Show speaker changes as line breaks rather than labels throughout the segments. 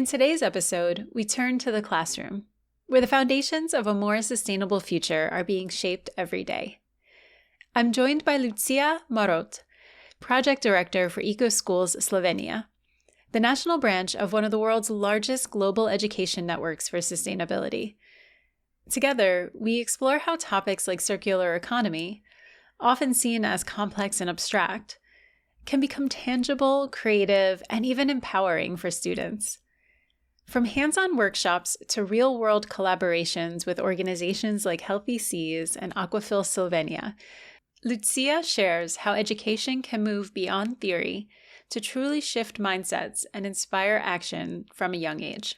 In today's episode, we turn to the classroom, where the foundations of a more sustainable future are being shaped every day. I'm joined by Lucija Marovt, Project Director for Eco-Schools Slovenia, the national branch of one of the world's largest global education networks for sustainability. Together, we explore how topics like circular economy, often seen as complex and abstract, can become tangible, creative, and even empowering for students. From hands-on workshops to real-world collaborations with organizations like Healthy Seas and AquafilSLO, Lucija shares how education can move beyond theory to truly shift mindsets and inspire action from a young age.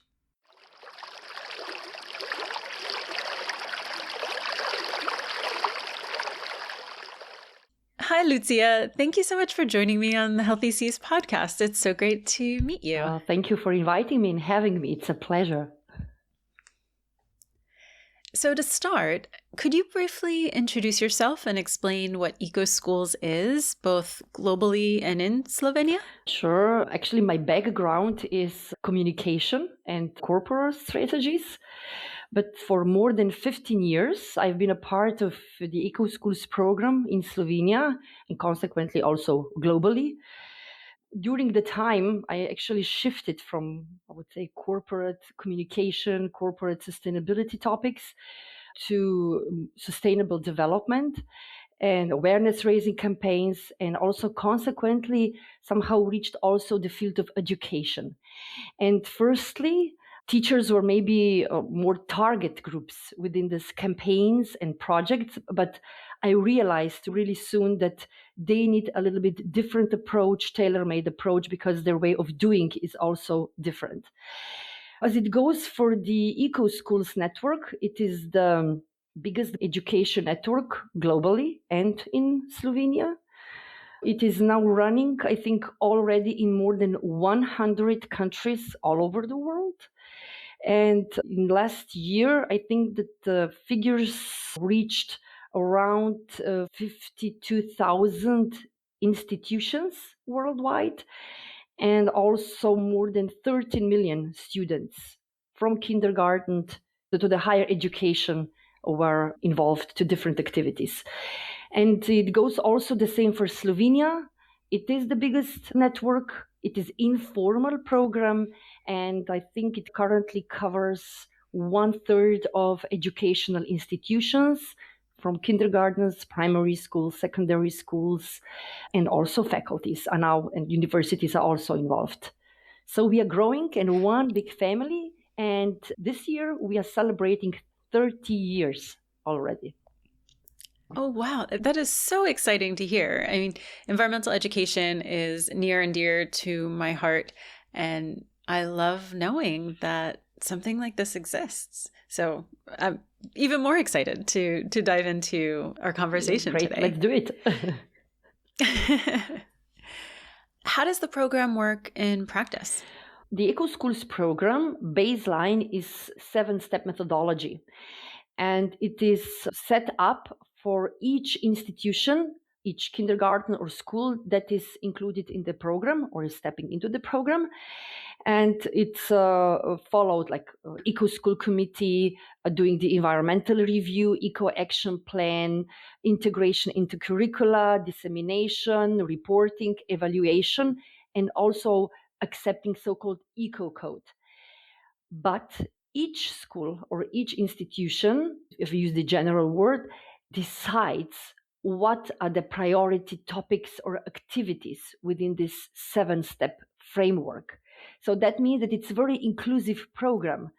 Hi, Lucija. Thank you so much for joining me on the Healthy Seas podcast. It's so great to meet you.
Thank you for inviting me and having me. It's a pleasure.
So to start, could you briefly introduce yourself and explain what Eco-Schools is, both globally and in Slovenia?
Sure. Actually, my background is communication and corporate strategies. But for more than 15 years, I've been a part of the Eco-Schools program in Slovenia and consequently also globally. During the time, I actually shifted from, I would say, corporate communication, corporate sustainability topics to sustainable development and awareness raising campaigns, and also consequently somehow reached also the field of education. And firstly, teachers were maybe more target groups within these campaigns and projects, but I realized really soon that they need a little bit different approach, tailor-made approach, because their way of doing is also different. As it goes for the Eco-Schools network, it is the biggest education network globally and in Slovenia. It is now running, I think, already in more than 100 countries all over the world. And in last year, I think that the figures reached around 52,000 institutions worldwide, and also more than 13 million students from kindergarten to the higher education were involved to different activities. And it goes also the same for Slovenia. It is the biggest network. It is informal program, and I think it currently covers 1/3 of educational institutions, from kindergartens, primary schools, secondary schools, and also faculties are now, and universities are also involved. So we are growing in one big family, and this year we are celebrating 30 years already.
Oh, wow. That is so exciting to hear. I mean, environmental education is near and dear to my heart, and I love knowing that something like this exists. So I'm even more excited to dive into our conversation today.
Let's do it.
How does the program work in practice?
The Eco-Schools program baseline is 7-step methodology, and it is set up for each institution, each kindergarten or school that is included in the program or is stepping into the program. And it's followed like Eco-School Committee doing the environmental review, Eco-Action Plan, integration into curricula, dissemination, reporting, evaluation, and also accepting so-called Eco-Code. But each school or each institution, if we use the general word, decides what are the priority topics or activities within this 7-step framework. So that means that it's a very inclusive program.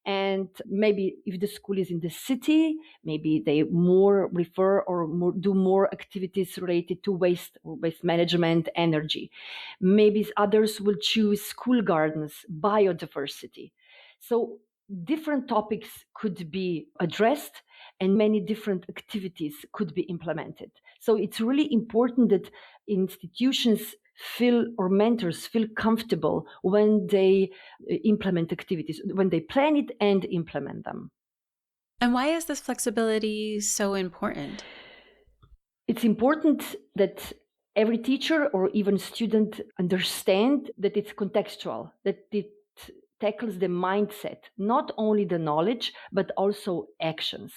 And maybe if the school is in the city, maybe they more refer or do more activities related to waste management, energy. Maybe others will choose school gardens, biodiversity. So different topics could be addressed and many different activities could be implemented. So it's really important that institutions feel, or mentors feel comfortable when they implement activities, when they plan it and implement them.
And why is this flexibility so important?
It's important that every teacher or even student understand that it's contextual, that it tackles the mindset, not only the knowledge, but also actions.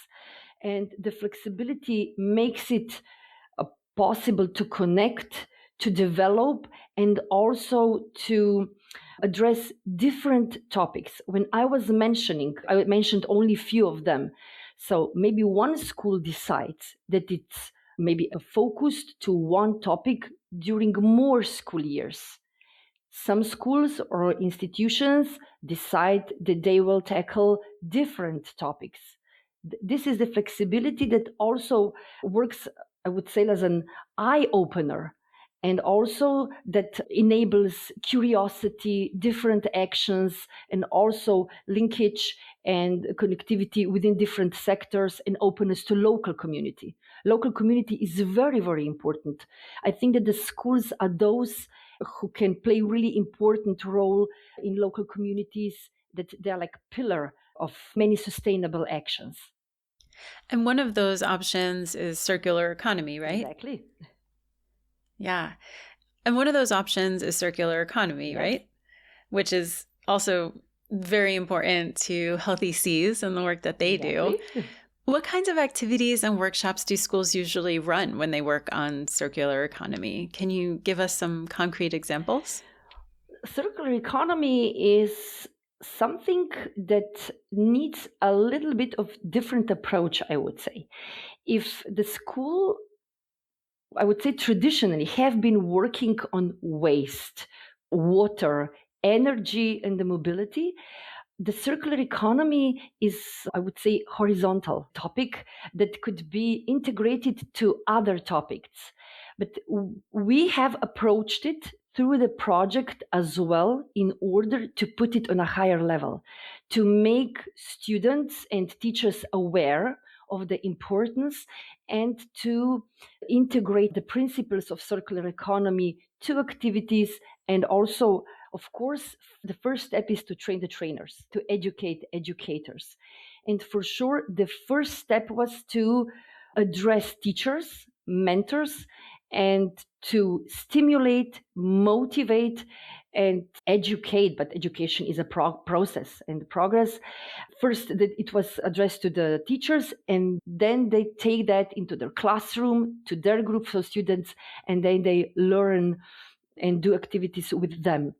And the flexibility makes it possible to connect, to develop, and also to address different topics. When I mentioned only a few of them. So maybe one school decides that it's maybe focused to one topic during more school years. Some schools or institutions decide that they will tackle different topics. This is the flexibility that also works, I would say, as an eye opener, and also that enables curiosity, different actions, and also linkage and connectivity within different sectors and openness to local community. Local community is very, very important. I think that the schools are those who can play really important role in local communities, that they're like pillar of many sustainable actions.
And one of those options is circular economy, right?
Exactly.
Yeah. And one of those options is circular economy,
Yes.
right? Which is also very important to Healthy Seas and the work that they do. What kinds of activities and workshops do schools usually run when they work on circular economy? Can you give us some concrete examples?
Circular economy is something that needs a little bit of different approach, I would say. If the school, I would say traditionally, have been working on waste, water, energy, and the mobility, the circular economy is, I would say, horizontal topic that could be integrated to other topics. But we have approached it through the project as well in order to put it on a higher level, to make students and teachers aware of the importance and to integrate the principles of circular economy to activities. And also, of course, the first step is to train the trainers, to educate educators. And for sure, the first step was to address teachers, mentors, and to stimulate, motivate, and educate. But education is a process and progress. First, that it was addressed to the teachers, and then they take that into their classroom, to their groups of students, and then they learn and do activities with them.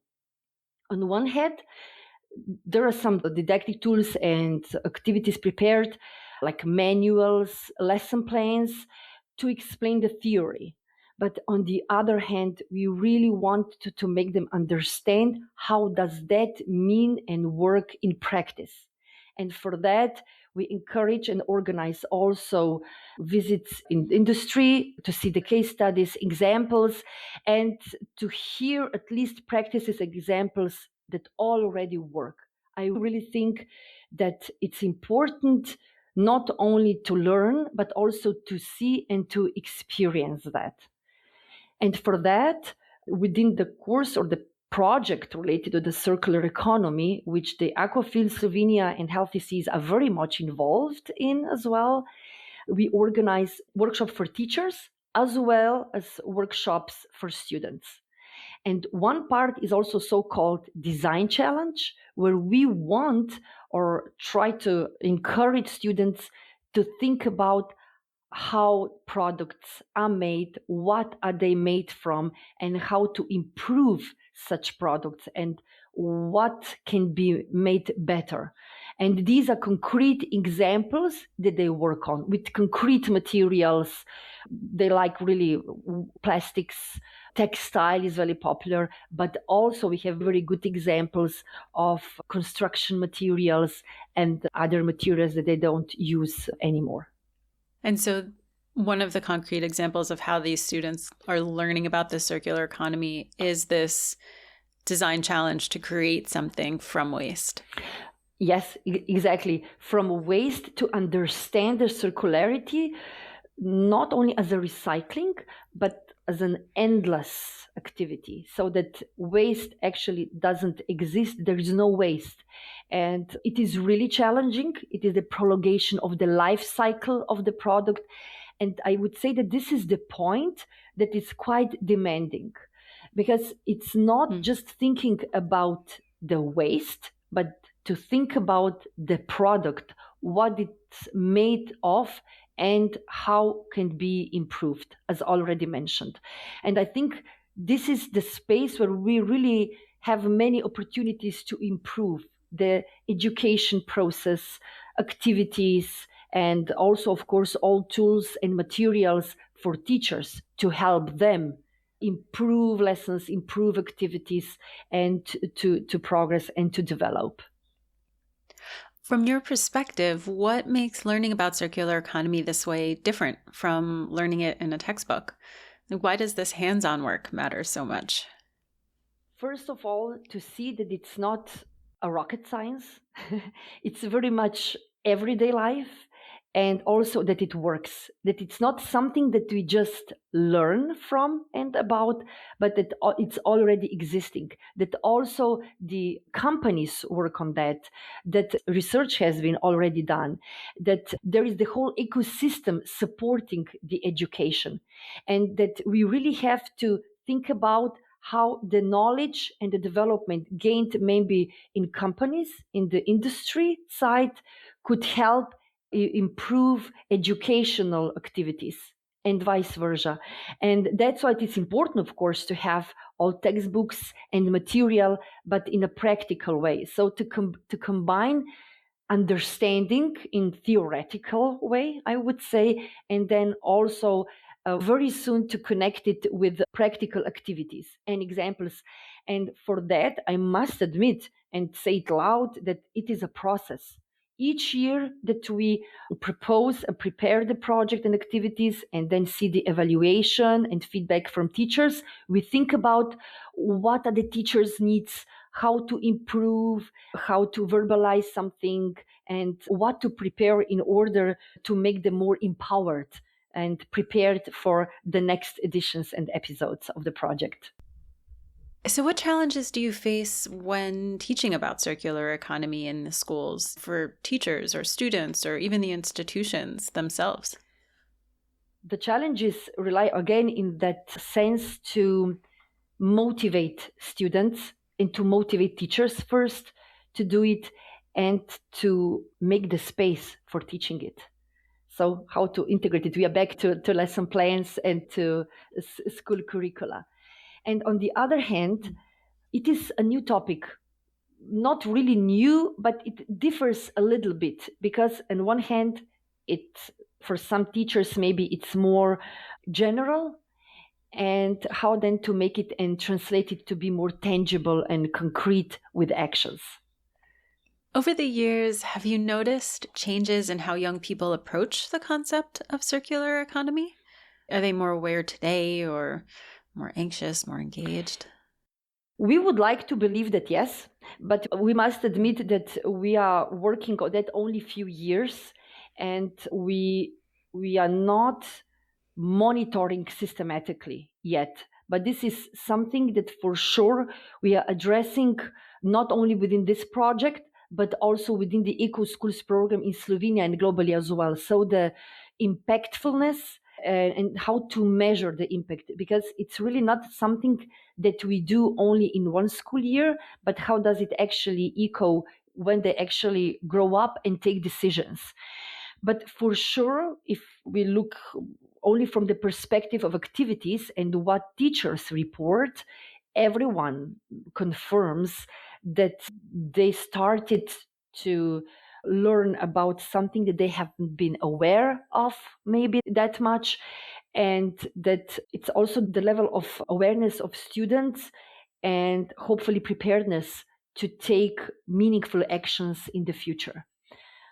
On one hand, there are some didactic tools and activities prepared, like manuals, lesson plans, to explain the theory. But on the other hand, we really want to make them understand how does that mean and work in practice. And for that, we encourage and organize also visits in industry to see the case studies, examples, and to hear at least practices, examples that already work. I really think that it's important not only to learn, but also to see and to experience that. And for that, within the course or the project related to the circular economy, which the AquafilSLO Slovenia and Healthy Seas are very much involved in as well, we organize workshops for teachers as well as workshops for students. And one part is also so-called design challenge, where we want or try to encourage students to think about how products are made, what are they made from, and how to improve such products and what can be made better. And these are concrete examples that they work on with concrete materials. They like really plastics. Textile is very popular, but also we have very good examples of construction materials and other materials that they don't use anymore.
And so one of the concrete examples of how these students are learning about the circular economy is this design challenge to create something from waste.
Yes, exactly. From waste to understand the circularity, not only as a recycling, but as an endless activity, so that waste actually doesn't exist. There is no waste. And it is really challenging. It is the prolongation of the life cycle of the product. And I would say that this is the point that is quite demanding, because it's not just thinking about the waste, but to think about the product, what it's made of, and how can be improved, as already mentioned. And I think this is the space where we really have many opportunities to improve the education process, activities, and also, of course, all tools and materials for teachers to help them improve lessons, improve activities, and to progress and to develop.
From your perspective, what makes learning about circular economy this way different from learning it in a textbook? Why does this hands-on work matter so much?
First of all, to see that it's not a rocket science, it's very much everyday life, and also that it works, that it's not something that we just learn from and about, but that it's already existing, that also the companies work on that, that research has been already done, that there is the whole ecosystem supporting the education, and that we really have to think about how the knowledge and the development gained maybe in companies, in the industry side, could help improve educational activities and vice versa. And that's why it is important, of course, to have all textbooks and material, but in a practical way. So to combine understanding in theoretical way, I would say, and then also very soon to connect it with practical activities and examples. And for that, I must admit and say it loud that it is a process. Each year that we propose and prepare the project and activities and then see the evaluation and feedback from teachers, we think about what are the teachers' needs, how to improve, how to verbalize something, and what to prepare in order to make them more empowered and prepared for the next editions and episodes of the project.
So what challenges do you face when teaching about circular economy in the schools for teachers or students or even the institutions themselves?
The challenges rely again in that sense to motivate students and to motivate teachers first to do it and to make the space for teaching it. So how to integrate it? We are back to lesson plans and to school curricula. And on the other hand, it is a new topic, not really new, but it differs a little bit because on one hand, for some teachers, maybe it's more general, and how then to make it and translate it to be more tangible and concrete with actions.
Over the years, have you noticed changes in how young people approach the concept of circular economy? Are they more aware today or more anxious, more engaged?
We would like to believe that yes, but we must admit that we are working on that only few years, and we are not monitoring systematically yet. But this is something that for sure we are addressing not only within this project, but also within the Eco-Schools program in Slovenia and globally as well. So the impactfulness and how to measure the impact, because it's really not something that we do only in one school year, but how does it actually echo when they actually grow up and take decisions. But for sure, if we look only from the perspective of activities and what teachers report, everyone confirms that they started to learn about something that they haven't been aware of maybe that much, and that it's also the level of awareness of students and hopefully preparedness to take meaningful actions in the future.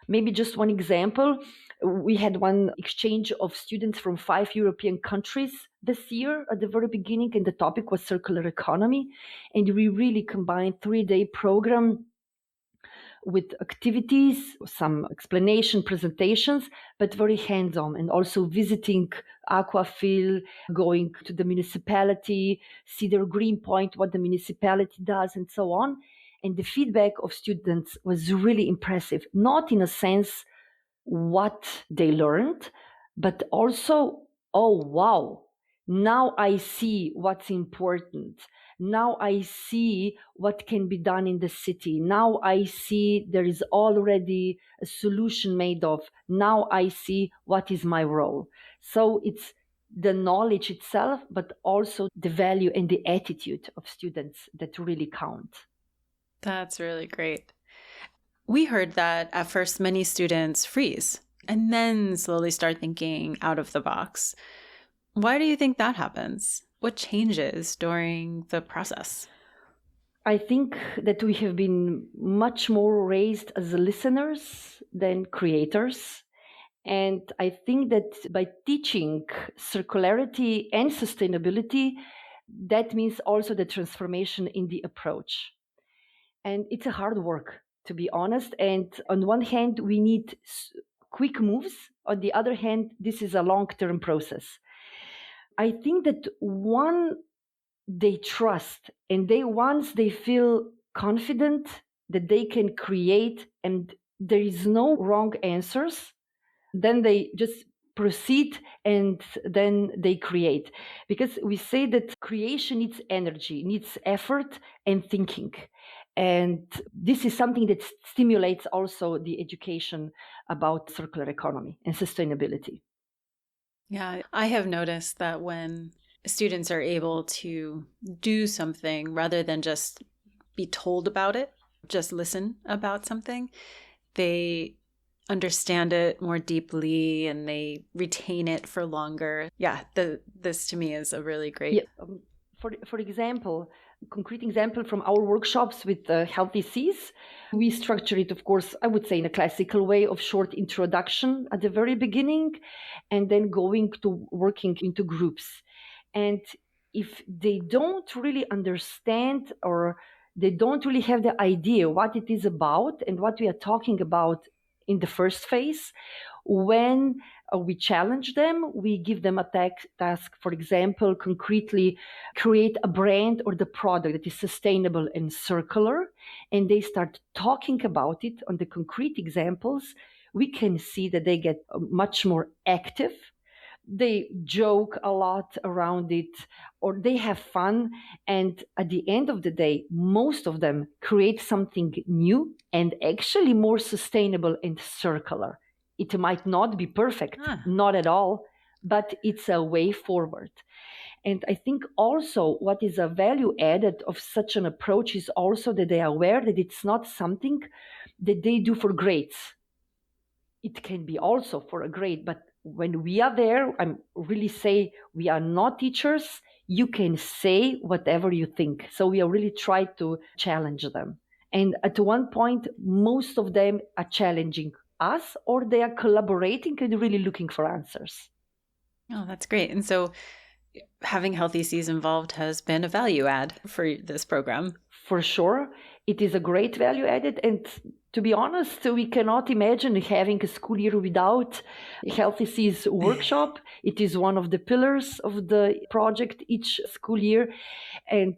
Maybe just one example, we had one exchange of students from 5 European countries this year at the very beginning, and the topic was circular economy. And we really combined 3-day program with activities, some explanation, presentations, but very hands-on, and also visiting Aquafil, going to the municipality, see their green point, what the municipality does, and so on. And the feedback of students was really impressive, not in a sense what they learned, but also, oh, wow, now I see what's important. Now I see what can be done in the city. Now I see there is already a solution made of. Now I see what is my role. So it's the knowledge itself, but also the value and the attitude of students that really count.
That's really great. We heard that at first many students freeze and then slowly start thinking out of the box. Why do you think that happens? What changes during the process?
I think that we have been much more raised as listeners than creators. And I think that by teaching circularity and sustainability, that means also the transformation in the approach. And it's a hard work, to be honest. And on one hand, we need quick moves. On the other hand, this is a long-term process. I think that they trust, and once they feel confident that they can create and there is no wrong answers, then they just proceed and then they create. Because we say that creation needs energy, needs effort and thinking. And this is something that stimulates also the education about circular economy and sustainability.
Yeah, I have noticed that when students are able to do something rather than just be told about it, just listen about something, they understand it more deeply and they retain it for longer. Yeah, this to me is a really great.
Yeah. For example, concrete example from our workshops with Healthy Seas, we structure it, of course, I would say in a classical way of short introduction at the very beginning and then going to working into groups. And if they don't really understand or they don't really have the idea what it is about and what we are talking about in the first phase, when we challenge them, we give them a task, for example, concretely create a brand or the product that is sustainable and circular, and they start talking about it on the concrete examples, we can see that they get much more active. They joke a lot around it or they have fun. And at the end of the day, most of them create something new and actually more sustainable and circular. It might not be perfect, not at all, but it's a way forward. And I think also what is a value added of such an approach is also that they are aware that it's not something that they do for grades. It can be also for a grade, but when we are there, I'm really say we are not teachers. You can say whatever you think. So we are really try to challenge them. And at one point, most of them are challenging us or they are collaborating and really looking for answers.
Oh, that's great. And so having Healthy Seas involved has been a value add for this program.
For sure. It is a great value added. And to be honest, we cannot imagine having a school year without Healthy Seas workshop. It is one of the pillars of the project each school year. And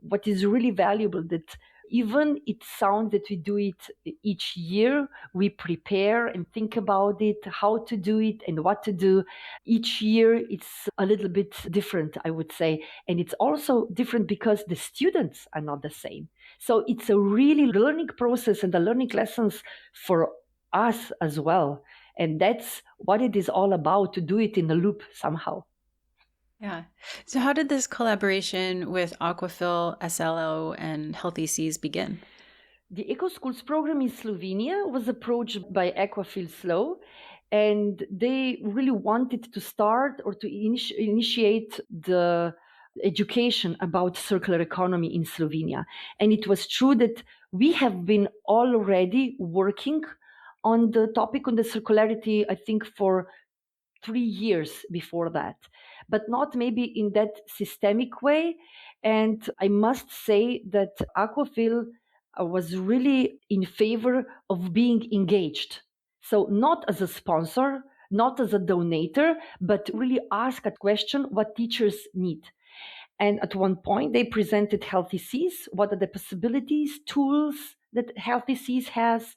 what is really valuable that even it sounds that we do it each year, we prepare and think about it, how to do it and what to do. Each year it's a little bit different, I would say. And it's also different because the students are not the same. So it's a really learning process and the learning lessons for us as well. And that's what it is all about, to do it in a loop somehow.
Yeah. So how did this collaboration with AquafilSLO and Healthy Seas begin?
The Eco-Schools program in Slovenia was approached by AquafilSLO, and they really wanted to start or to initiate the education about circular economy in Slovenia. And it was true that we have been already working on the topic on the circularity, I think, for 3 years before that, but not maybe in that systemic way. And I must say that Aquafil was really in favor of being engaged. So not as a sponsor, not as a donator, but really ask a question what teachers need. And at one point they presented Healthy Seas, what are the possibilities, tools that Healthy Seas has,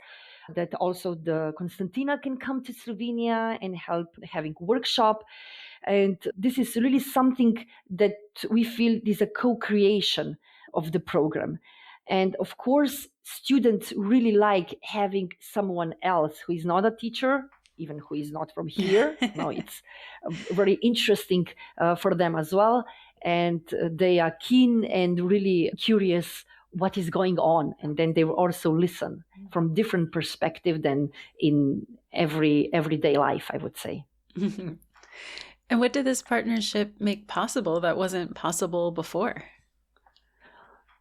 that also the Konstantina can come to Slovenia and help having workshop. And this is really something that we feel is a co-creation of the program. And of course, students really like having someone else who is not a teacher, even who is not from here. No, it's very interesting for them as well. And they are keen and really curious what is going on. And then they will also listen from different perspective than in everyday life, I would say.
And what did this partnership make possible that wasn't possible before?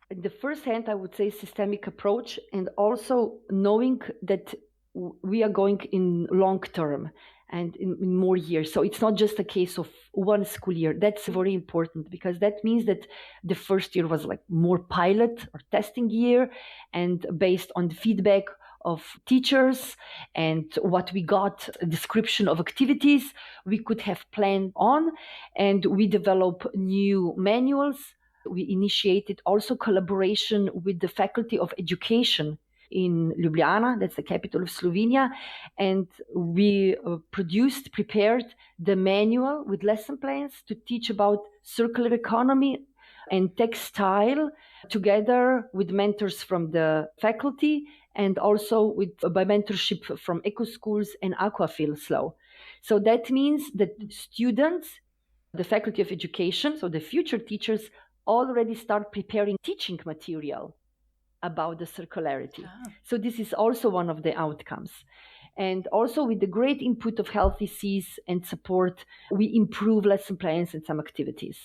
In the first hand, I would say systemic approach, and also knowing that we are going in long term and in more years. So it's not just a case of one school year. That's very important, because that means that the first year was like more pilot or testing year, and based on the feedback of teachers and what we got, a description of activities we could have planned on, and we develop new manuals. We initiated also collaboration with the Faculty of Education in Ljubljana, that's the capital of Slovenia, and we prepared the manual with lesson plans to teach about circular economy and textile, together with mentors from the faculty and also by mentorship from Eco-Schools and AquafilSLO. So that means that students, the Faculty of Education, so the future teachers, already start preparing teaching material about the circularity. So this is also one of the outcomes. And also with the great input of Healthy Seas and support, we improve lesson plans and some activities.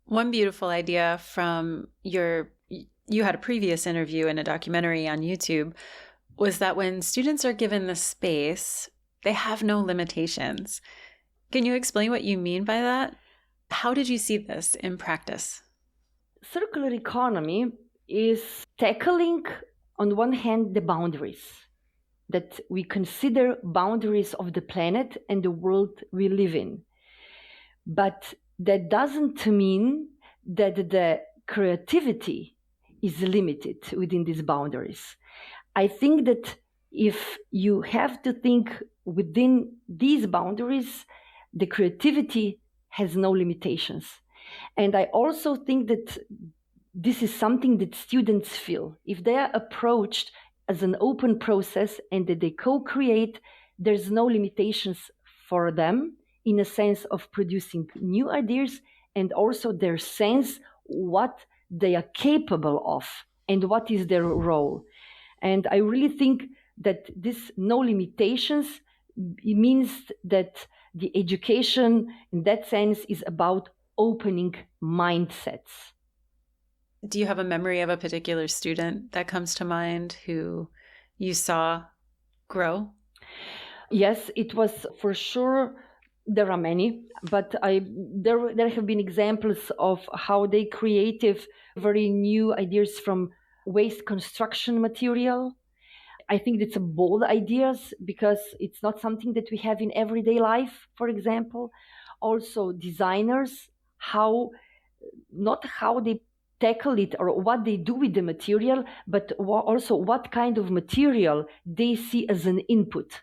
One beautiful idea from you had a previous interview in a documentary on YouTube, was that when students are given the space, they have no limitations. Can you explain what you mean by that? How did you see this in practice?
Circular economy is tackling, on one hand, the boundaries, that we consider boundaries of the planet and the world we live in. But that doesn't mean that the creativity is limited within these boundaries. I think that if you have to think within these boundaries, the creativity has no limitations. And I also think that this is something that students feel. If they are approached as an open process and that they co-create, there's no limitations for them in a sense of producing new ideas, and also their sense what they are capable of and what is their role. And I really think that this no limitations, it means that the education in that sense is about opening mindsets.
Do you have a memory of a particular student that comes to mind who you saw grow?
Yes, it was for sure. There are many, but there have been examples of how they creative very new ideas from waste construction material. I think it's a bold ideas because it's not something that we have in everyday life, for example. Also designers, not how they tackle it or what they do with the material, but also what kind of material they see as an input.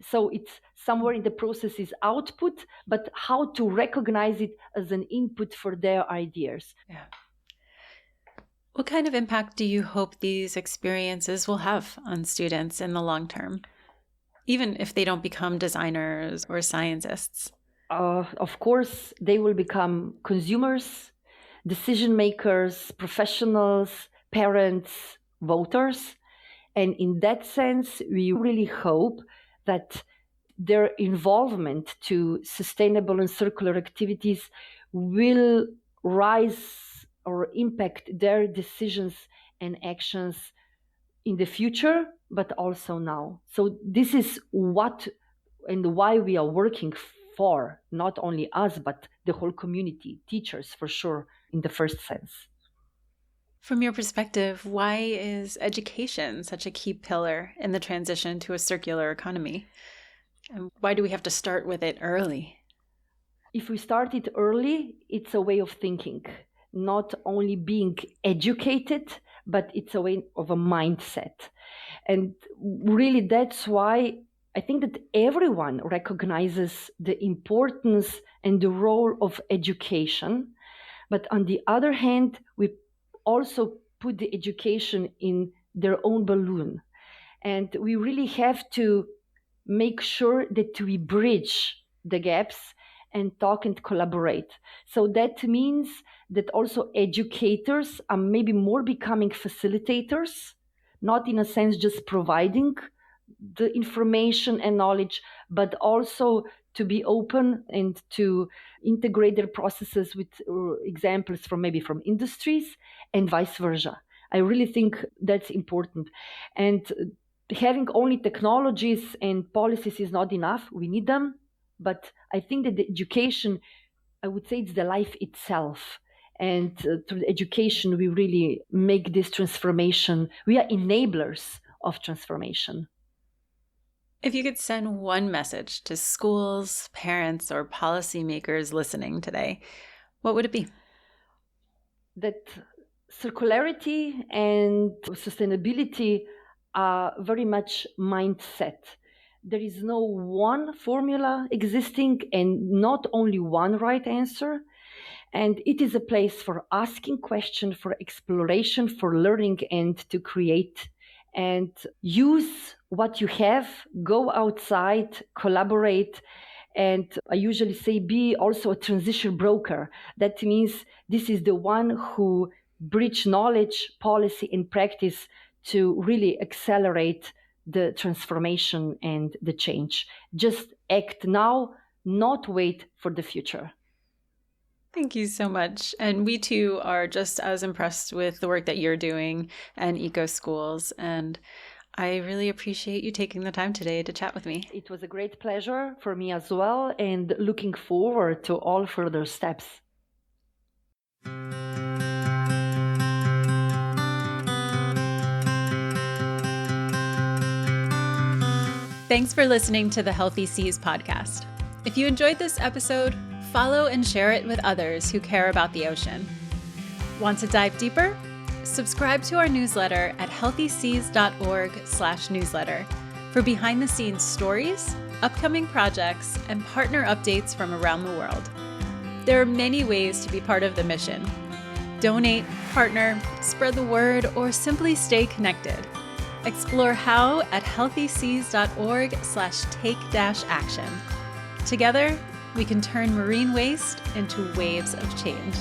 So it's somewhere in the process is output, but how to recognize it as an input for their ideas.
Yeah. What kind of impact do you hope these experiences will have on students in the long term, even if they don't become designers or scientists?
Of course, they will become consumers, decision makers, professionals, parents, voters. And in that sense, we really hope that their involvement to sustainable and circular activities will rise or impact their decisions and actions in the future, but also now. So this is what and why we are working for, not only us, but the whole community, teachers for sure, in the first sense.
From your perspective, why is education such a key pillar in the transition to a circular economy? And why do we have to start with it early?
If we start it early, it's a way of thinking, not only being educated, but it's a way of a mindset. And really, that's why I think that everyone recognizes the importance and the role of education. But on the other hand, we also put the education in their own balloon. And we really have to make sure that we bridge the gaps and talk and collaborate. So that means that also educators are maybe more becoming facilitators, not in a sense just providing the information and knowledge, but also to be open and to integrate their processes with examples from maybe from industries and vice versa. I really think that's important. And having only technologies and policies is not enough. We need them. But I think that the education, I would say it's the life itself. And through the education, we really make this transformation. We are enablers of transformation.
If you could send one message to schools, parents, or policymakers listening today, what would it be?
That circularity and sustainability are very much mindset. There is no one formula existing and not only one right answer. And it is a place for asking questions, for exploration, for learning, and to create. And use what you have, go outside, collaborate. And I usually say be also a transition broker. That means this is the one who bridge knowledge, policy, and practice to really accelerate the transformation and the change. Just act now, not wait for the future.
Thank you so much. And we too are just as impressed with the work that you're doing and Eco-Schools. And I really appreciate you taking the time today to chat with me.
It was a great pleasure for me as well, and looking forward to all further steps.
Thanks for listening to the Healthy Seas podcast. If you enjoyed this episode, follow and share it with others who care about the ocean. Want to dive deeper? Subscribe to our newsletter at healthyseas.org/newsletter for behind-the-scenes stories, upcoming projects, and partner updates from around the world. There are many ways to be part of the mission. Donate, partner, spread the word, or simply stay connected. Explore how at healthyseas.org/take-action. Together, we can turn marine waste into waves of change.